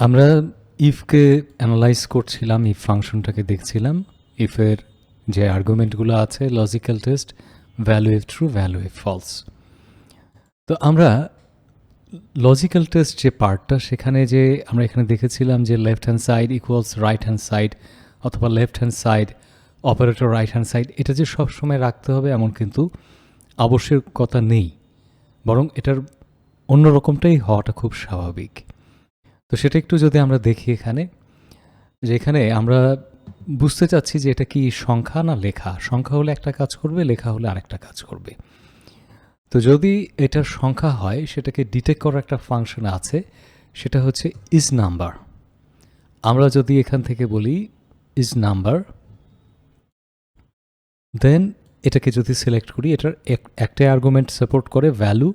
আমরা ইফকে অ্যানালাইজ করছিলাম, ইফ ফাংশনটাকে দেখছিলাম, ইফের যে আর্গুমেন্টগুলো আছে, logical test, value if true, value if false. তো আমরা লজিক্যাল টেস্ট যে পার্টটা, সেখানে যে আমরা এখানে দেখেছিলাম যে left hand side equals right hand side, অথবা left hand side operator right hand side, এটা যে সবসময় রাখতে হবে এমন কিন্তু আবশ্যকতা নেই, বরং এটার অন্য রকমটাই হওয়াটা খুব স্বাভাবিক। তো সেটা একটু যদি আমরা দেখি এখানে, যে এখানে আমরা বুঝতে চাচ্ছি যে এটা কি সংখ্যা না লেখা। সংখ্যা হলে একটা কাজ করবে, লেখা হলে আরেকটা কাজ করবে। তো যদি এটা সংখ্যা হয়, সেটাকে ডিটেক্ট করার একটা ফাংশন আছে, সেটা হচ্ছে ইজ নাম্বার। আমরা যদি এখান থেকে বলি ইজ নাম্বার, দেন এটাকে যদি সিলেক্ট করি, এটার একটা আর্গুমেন্ট সাপোর্ট করে ভ্যালু,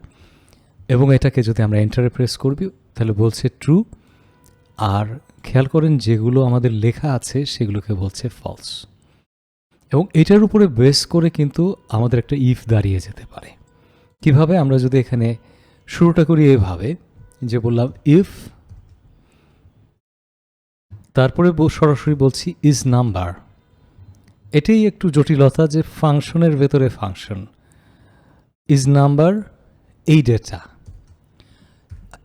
এবং এটাকে যদি আমরা এন্টারে প্রেস করবি তাহলে বলছে ট্রু। আর খেয়াল করেন যেগুলো আমাদের লেখা আছে সেগুলোকে বলছে ফলস। এবং এটার উপরে বেস করে কিন্তু আমাদের একটা ইফ দাঁড়িয়ে যেতে পারে। কিভাবে? আমরা যদি এখানে শুরুটা করি এভাবে, যে বললাম ইফ, তারপরে সরাসরি বলছি ইজ নাম্বার। এটাই একটু জটিলতা, যে ফাংশনের ভেতরে ফাংশন। ইজ নাম্বার এই ডেটা,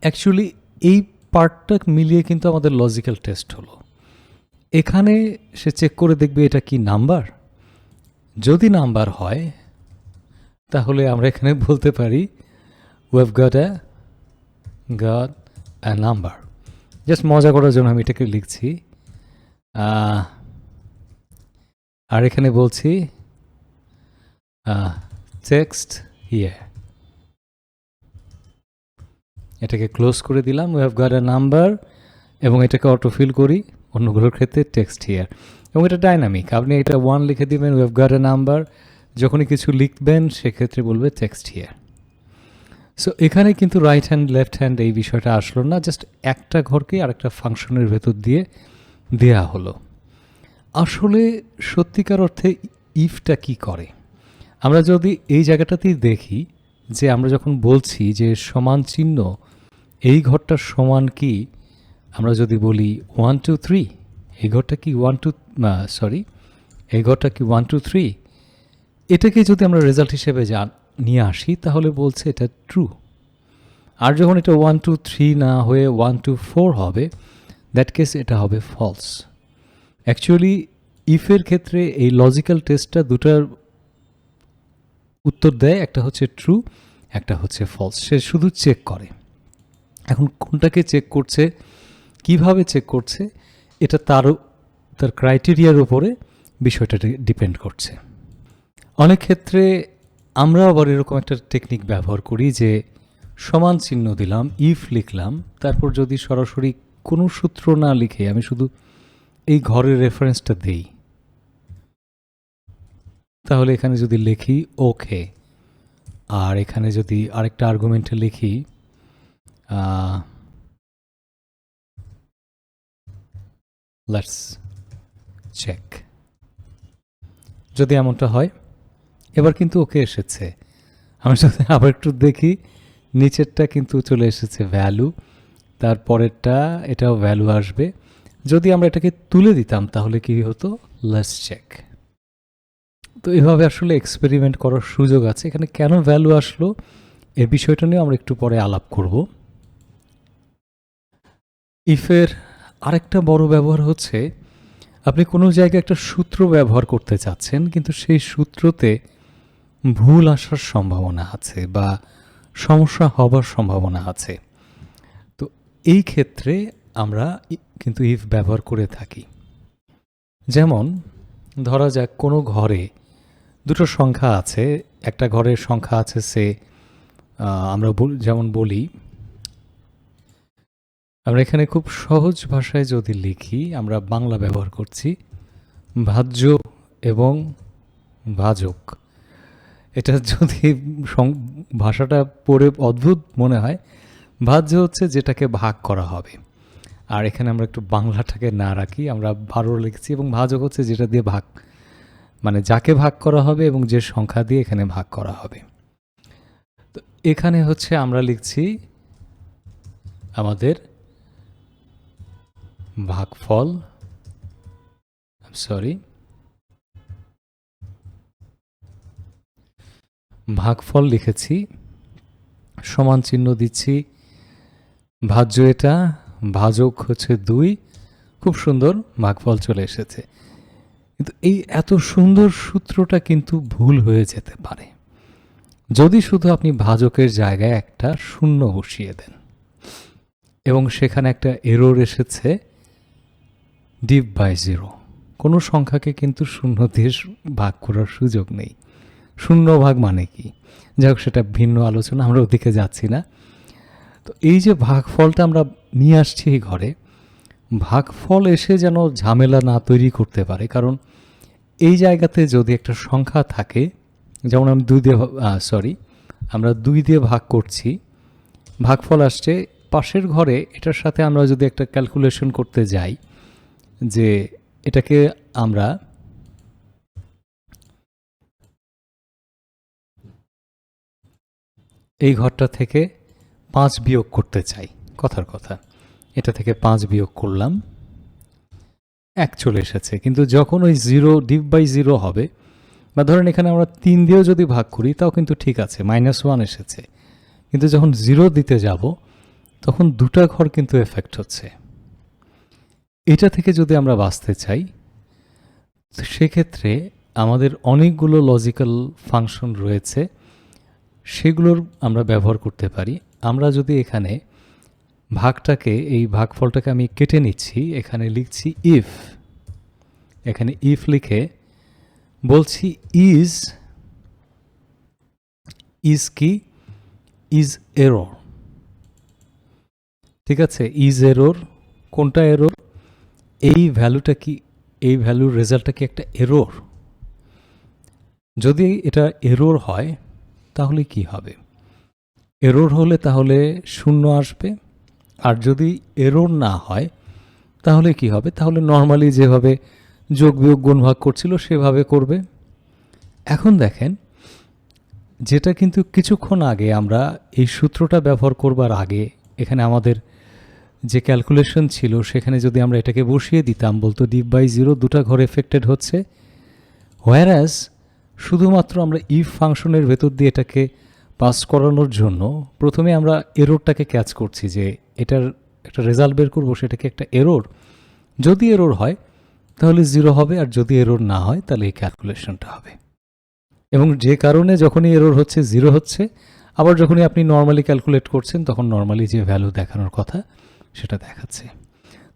অ্যাকচুয়ালি এই পার্টটা মিলিয়ে কিন্তু আমাদের লজিক্যাল টেস্ট হলো। এখানে সে চেক করে দেখবে এটা কি নাম্বার। যদি নাম্বার হয় তাহলে আমরা এখানে বলতে পারি we have got a number। Just মজা করার জন্য আমি এটাকে লিখছি, আর এখানে বলছি টেক্সট হিয়ার। এটাকে ক্লোজ করে দিলাম, we have got a number, এবং এটাকে অটোফিল করি অন্যগুলোর ক্ষেত্রে টেক্সট হিয়ার। এবং এটা ডাইনামিক, আপনি এটা 1 লিখে দিবেন, we have got a number, যখনই কিছু লিখবেন সেক্ষেত্রে বলবে টেক্সট হিয়ার। সো এখানে কিন্তু রাইট হ্যান্ড লেফট হ্যান্ড এই বিষয়টা আসলো না, জাস্ট একটা ঘরকে আরেকটা ফাংশনের ভেতর দিয়ে দেয়া হলো। আসলে সত্যিকার অর্থে ইফটা কি করে, আমরা যদি এই জায়গাটাতেই দেখি, যে আমরা যখন বলছি যে সমান চিহ্ন এই ঘরটার সমান কি, আমরা যদি বলি 1 2 3, এই ঘরটা কি 1 2 এই ঘরটা কি 1 2 3, এটাকে যদি আমরা রেজাল্ট হিসেবে নিয়ে আসি তাহলে বলছে এটা ট্রু। আর যখন এটা 1 2 3 না হয়ে 1 2 4 হবে, দ্যাট কেস এটা হবে ফলস। অ্যাকচুয়ালি ইফের ক্ষেত্রে এই লজিক্যাল টেস্টটা দুটার উত্তর দেয়, একটা হচ্ছে ট্রু, একটা হচ্ছে ফলস। সে শুধু চেক করে। এখন কোনটাকে চেক করছে, কিভাবে চেক করছে, এটা তার ক্রাইটেরিয়ার উপরে বিষয়টা ডিপেন্ড করছে। অনেক ক্ষেত্রে আমরা আবার এরকম একটা টেকনিক ব্যবহার করি, যে সমান চিহ্ন দিলাম, ইফ লিখলাম, তারপর যদি সরাসরি কোনো সূত্র না লিখে আমি শুধু এই ঘরের রেফারেন্সটা দেই, তাহলে এখানে যদি লিখি ওকে, আর এখানে যদি আরেকটা আর্গুমেন্টে লিখি লেটস চেক, যদি এমনটা হয়, এবার কিন্তু ওকে এসেছে। আমি যদি আবার একটু দেখি, নিচেরটা কিন্তু চলে এসেছে ভ্যালু, তারপরেরটা এটাও ভ্যালু আসবে। যদি আমরা এটাকে তুলে দিতাম তাহলে কি হতো, লেটস চেক। তো এভাবে আসলে এক্সপেরিমেন্ট করার সুযোগ আছে। এখানে কেন ভ্যালু আসলো এই বিষয়টা নিয়ে আমরা একটু পরে আলাপ করব। ইফের আরেকটা বড় ব্যবহার হচ্ছে, আপনি কোনো জায়গায় একটা সূত্র ব্যবহার করতে চাচ্ছেন, কিন্তু সেই সূত্রতে ভুল আসার সম্ভাবনা আছে বা সমস্যা হবার সম্ভাবনা আছে। তো এই ক্ষেত্রে আমরা কিন্তু ইফ ব্যবহার করে থাকি। যেমন ধরা যাক কোনো ঘরে দুটো সংখ্যা আছে, একটা ঘরের সংখ্যা আছে সে, আমরা যেমন বলি, আমরা এখানে খুব সহজ ভাষায় যদি লিখি, আমরা বাংলা ব্যবহার করছি, ভাজ্য এবং ভাজক। এটা যদি ভাষাটা পড়ে অদ্ভুত মনে হয়, ভাজ্য হচ্ছে যেটাকে ভাগ করা হবে, আর এখানে আমরা একটু বাংলাটাকে না রাখি, আমরা 12 লিখছি, এবং ভাজক হচ্ছে যেটা দিয়ে ভাগ, মানে যাকে ভাগ করা হবে এবং যে সংখ্যা দিয়ে এখানে ভাগ করা হবে। তো এখানে হচ্ছে আমরা লিখছি আমাদের ভাগফল ভাগফল লিখেছি, সমান চিহ্ন দিচ্ছি, ভাজ্য এটা, ভাজক হচ্ছে 2, খুব সুন্দর ভাগফল চলে এসেছে। কিন্তু এই এত সুন্দর সূত্রটা কিন্তু ভুল হয়ে যেতে পারে যদি শুধু আপনি ভাজকের জায়গায় একটা শূন্য বসিয়ে দেন এবং সেখানে একটা এরর এসেছে div/0। কোনো সংখ্যাকে কিন্তু শূন্য দিয়ে ভাগ করার সুযোগ নেই। শূন্য ভাগ মানে কি, যাই হোক সেটা ভিন্ন আলোচনা, আমরা ওদিকে যাচ্ছি না। তো এই যে ভাগফলটা আমরা নিয়ে আসছি এই ঘরে, ভাগফল এসে যেন ঝামেলা না তৈরি করতে পারে, কারণ এই জায়গাতে যদি একটা সংখ্যা থাকে, যেমন আমি আমরা 2 দিয়ে ভাগ করছি, ভাগফল আসছে পাশের ঘরে, এটার সাথে আমরা যদি একটা ক্যালকুলেশন করতে যাই যে এটাকে আমরা এই ঘরটা থেকে 5 বিয়োগ করতে চাই, কথার কথা, এটা থেকে 5 বিয়োগ করলাম, 1 চলে এসেছে। কিন্তু যখন ওই div/0 হবে, বা ধরেন এখানে আমরা 3 দিয়েও যদি ভাগ করি তাও কিন্তু ঠিক আছে, -1 এসেছে। কিন্তু যখন 0 দিতে যাব তখন 2টা ঘর কিন্তু এফেক্ট হচ্ছে। এটা থেকে যদি আমরা বাঁচতে চাই, সেক্ষেত্রে আমাদের অনেকগুলো লজিক্যাল ফাংশন রয়েছে, সেগুলোর আমরা ব্যবহার করতে পারি। আমরা যদি এখানে ভাগটাকে, এই ভাগফলটাকে আমি কেটে নিচ্ছি, এখানে লিখছি ইফ, এখানে ইফ লিখে বলছি ইজ কি, ইজ এরর, ঠিক আছে, ইজ এরর, কোনটা এরর, এই ভ্যালুটা কি, এই ভ্যালুর রেজাল্টটা কি একটা এরর। যদি এটা এরর হয় তাহলে কি হবে, এরর হলে তাহলে 0 আসবে, আর যদি এরর না হয় তাহলে কি হবে, তাহলে নর্মালি যেভাবে যোগ বিয়োগ গুণ ভাগ করছিল সেভাবে করবে। এখন দেখেন, যেটা কিন্তু কিছুক্ষণ আগে আমরা এই সূত্রটা ব্যবহার করবার আগে এখানে আমাদের যে ক্যালকুলেশন ছিল, সেখানে যদি আমরা এটাকে বসিয়ে দিতাম, বলতো div/0 2টা ঘর এফেক্টেড হচ্ছে, হোয়ারাস শুধুমাত্র আমরা ইফ ফাংশনের ভেতর দিয়ে এটাকে পাস করানোর জন্য প্রথমে আমরা এররটাকে ক্যাচ করছি, যে এটার একটা রেজাল্ট বের করবো, সেটাকে একটা এরর, যদি এরর হয় তাহলে 0 হবে, আর যদি এরর না হয় তাহলে এই ক্যালকুলেশনটা হবে। এবং যে কারণে যখনই এরর হচ্ছে 0 হচ্ছে, আবার যখনই আপনি নর্মালি ক্যালকুলেট করছেন তখন নর্মালি যে ভ্যালু দেখানোর কথা সেটা দেখাচ্ছে।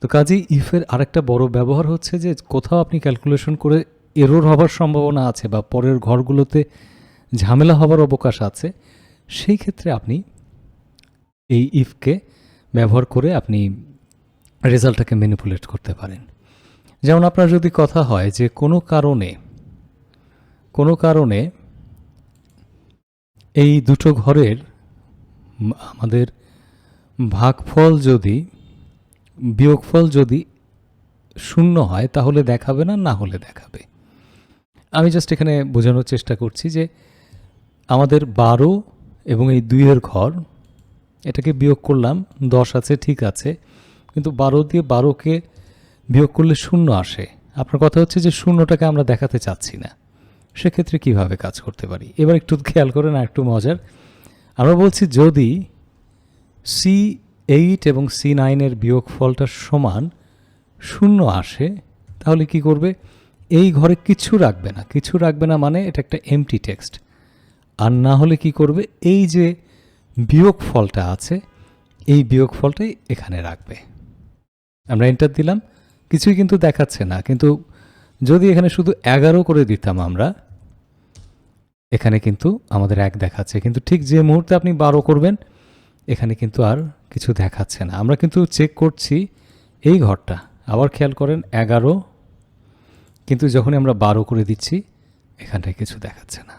তো কাজেই ইফের আরেকটা বড় ব্যবহার হচ্ছে যে কোথাও আপনি ক্যালকুলেশন করে এরর হবার সম্ভাবনা আছে বা পরের ঘরগুলোতে ঝামেলা হবার অবকাশ আছে, সেই ক্ষেত্রে আপনি এই ইফকে ব্যবহার করে আপনি রেজাল্টটাকে ম্যানিপুলেট করতে পারেন। যেমন আপনার যদি কথা হয় যে কোনো কারণে এই দুটো ঘরের আমাদের ভাগফল যদি, বিয়োগফল যদি 0 হয় তাহলে দেখাবে না, না হলে দেখাবে। আমি জাস্ট এখানে বোঝানোর চেষ্টা করছি যে আমাদের 12 এবং এই 2 ঘর, এটাকে বিয়োগ করলাম, 10 আছে, ঠিক আছে, কিন্তু 12 দিয়ে 12কে বিয়োগ করলে 0 আসে। আপনার কথা হচ্ছে যে 0টাকে আমরা দেখাতে চাচ্ছি না, সেক্ষেত্রে কিভাবে কাজ করতে পারি। এবার একটু খেয়াল করেন, আর একটু মজার, আমরা বলছি যদি C8 এবং C9 এর বিয়োগফলটা সমান 0 আসে তাহলে কি করবে, এই ঘরে কিছু রাখবে না, মানে এটা একটা এমটি টেক্সট। আর না হলে কি করবে, এই যে বিয়োগফলটা আছে এই বিয়োগফলটাই এখানে রাখবে। আমরা এন্টার দিলাম, কিছুই কিন্তু দেখাচ্ছে না, কিন্তু যদি এখানে শুধু 11 করে দিতাম আমরা, এখানে কিন্তু আমাদের 1 দেখাচ্ছে, কিন্তু ঠিক যে মুহূর্তে আপনি 12 করবেন এখানে কিন্তু আর কিছু দেখাচ্ছে না। আমরা কিন্তু চেক করছি এই ঘরটা, আবার খেয়াল করেন 11, কিন্তু যখনই আমরা 12 করে দিচ্ছি এখানটায় কিছু দেখাচ্ছে না।